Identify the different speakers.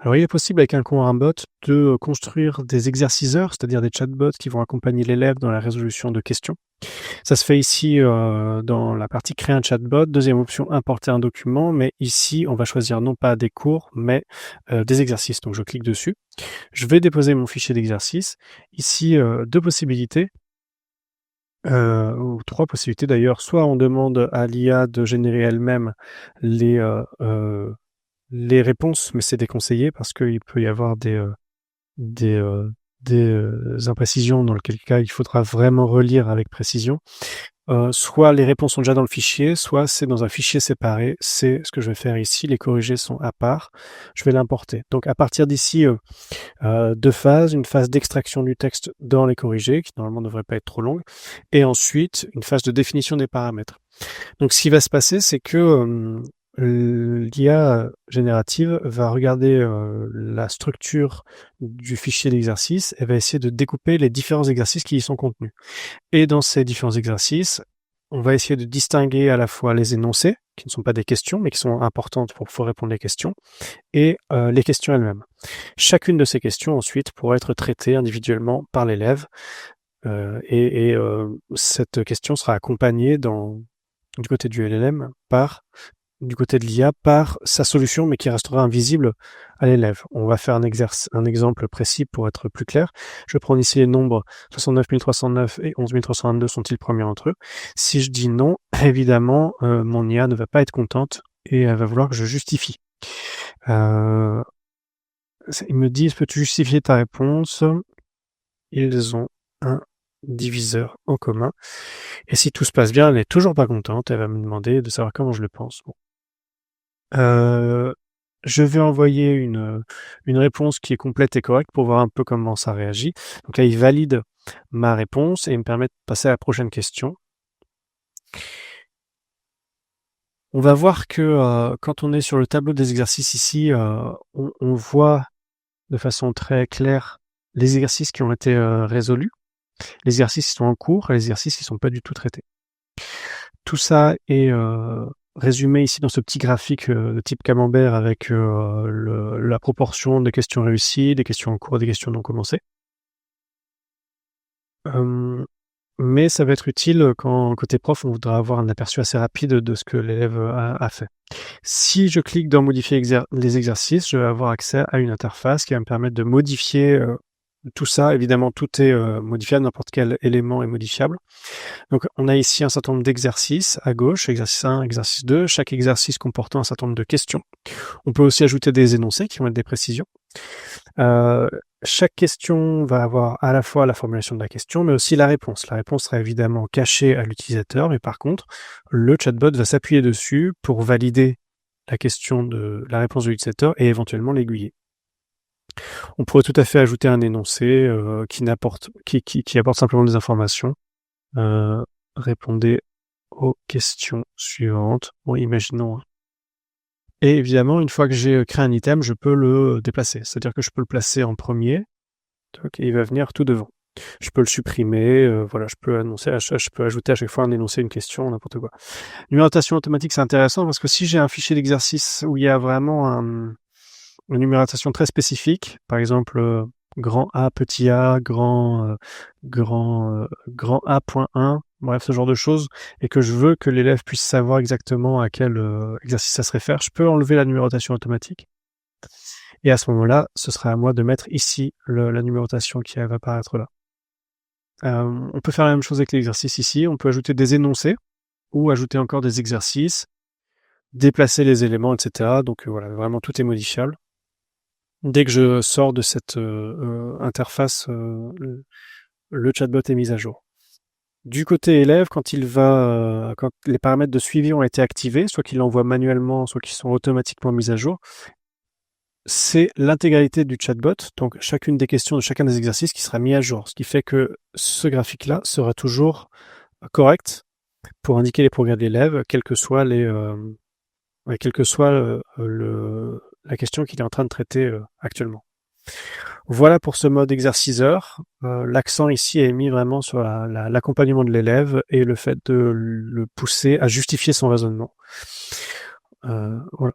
Speaker 1: Alors, il est possible avec un courant bot de construire des exerciceurs, c'est-à-dire des chatbots qui vont accompagner l'élève dans la résolution de questions. Ça se fait ici dans la partie créer un chatbot. Deuxième option, importer un document. Mais ici, on va choisir non pas des cours, mais des exercices. Donc, je clique dessus. Je vais déposer mon fichier d'exercice. Ici, deux possibilités. Ou trois possibilités d'ailleurs. Soit on demande à l'IA de générer elle-même les réponses, mais c'est déconseillé parce qu'il peut y avoir des, imprécisions dans lequel cas il faudra vraiment relire avec précision. Soit les réponses sont déjà dans le fichier, soit c'est dans un fichier séparé. C'est ce que je vais faire ici. Les corrigés sont à part. Je vais l'importer. Donc à partir d'ici, deux phases. Une phase d'extraction du texte dans les corrigés, qui normalement ne devrait pas être trop longue, et ensuite une phase de définition des paramètres. Donc ce qui va se passer, c'est que l'IA générative va regarder la structure du fichier d'exercice et va essayer de découper les différents exercices qui y sont contenus. Et dans ces différents exercices, on va essayer de distinguer à la fois les énoncés, qui ne sont pas des questions, mais qui sont importantes pour pouvoir répondre aux questions, et les questions elles-mêmes. Chacune de ces questions, ensuite, pourra être traitée individuellement par l'élève, et cette question sera accompagnée du côté du LLM du côté de l'IA par sa solution, mais qui restera invisible à l'élève. On va faire un exemple précis pour être plus clair. Je prends ici les nombres 69 309 et 11 322 sont-ils premiers entre eux. Si je dis non, évidemment, mon IA ne va pas être contente et elle va vouloir que je justifie. Il me dit, peux-tu justifier ta réponse? Ils ont un diviseur en commun. Et si tout se passe bien, elle n'est toujours pas contente. Elle va me demander de savoir comment je le pense. Bon. Je vais envoyer une réponse qui est complète et correcte pour voir un peu comment ça réagit. Donc là, il valide ma réponse et il me permet de passer à la prochaine question. On va voir que quand on est sur le tableau des exercices ici, on voit de façon très claire les exercices qui ont été résolus, les exercices qui sont en cours et les exercices qui ne sont pas du tout traités. Tout ça est résumé ici dans ce petit graphique de type camembert avec la proportion des questions réussies, des questions en cours, des questions non commencées. Mais ça va être utile quand côté prof, on voudra avoir un aperçu assez rapide de ce que l'élève a fait. Si je clique dans modifier les exercices, je vais avoir accès à une interface qui va me permettre de modifier tout ça. Évidemment, tout est modifiable, n'importe quel élément est modifiable. Donc, on a ici un certain nombre d'exercices à gauche, exercice 1, exercice 2, chaque exercice comportant un certain nombre de questions. On peut aussi ajouter des énoncés qui vont être des précisions. Chaque question va avoir à la fois la formulation de la question, mais aussi la réponse. La réponse sera évidemment cachée à l'utilisateur, mais par contre, le chatbot va s'appuyer dessus pour valider la réponse de l'utilisateur et éventuellement l'aiguiller. On pourrait tout à fait ajouter un énoncé qui apporte simplement des informations. Répondez aux questions suivantes. Bon, imaginons. Et évidemment, une fois que j'ai créé un item, je peux le déplacer. C'est-à-dire que je peux le placer en premier, et il va venir tout devant. Je peux le supprimer, voilà, je peux ajouter à chaque fois un énoncé, une question, n'importe quoi. Numérotation automatique, c'est intéressant parce que si j'ai un fichier d'exercice où il y a vraiment une numérotation très spécifique, par exemple grand A, petit a, grand A.1, bref, ce genre de choses, et que je veux que l'élève puisse savoir exactement à quel exercice ça se réfère, je peux enlever la numérotation automatique. Et à ce moment-là, ce sera à moi de mettre ici la numérotation qui va apparaître là. On peut faire la même chose avec l'exercice ici. On peut ajouter des énoncés ou ajouter encore des exercices, déplacer les éléments, etc. Donc voilà, vraiment tout est modifiable. Dès que je sors de cette interface, le chatbot est mis à jour. Du côté élève, quand les paramètres de suivi ont été activés, soit qu'il l'envoie manuellement, soit qu'ils sont automatiquement mis à jour, c'est l'intégralité du chatbot, donc chacune des questions de chacun des exercices qui sera mis à jour, ce qui fait que ce graphique-là sera toujours correct pour indiquer les progrès de l'élève, quelle que soit la question qu'il est en train de traiter actuellement. Voilà pour ce mode exerciceur. L'accent ici est mis vraiment sur l'accompagnement de l'élève et le fait de le pousser à justifier son raisonnement. Voilà.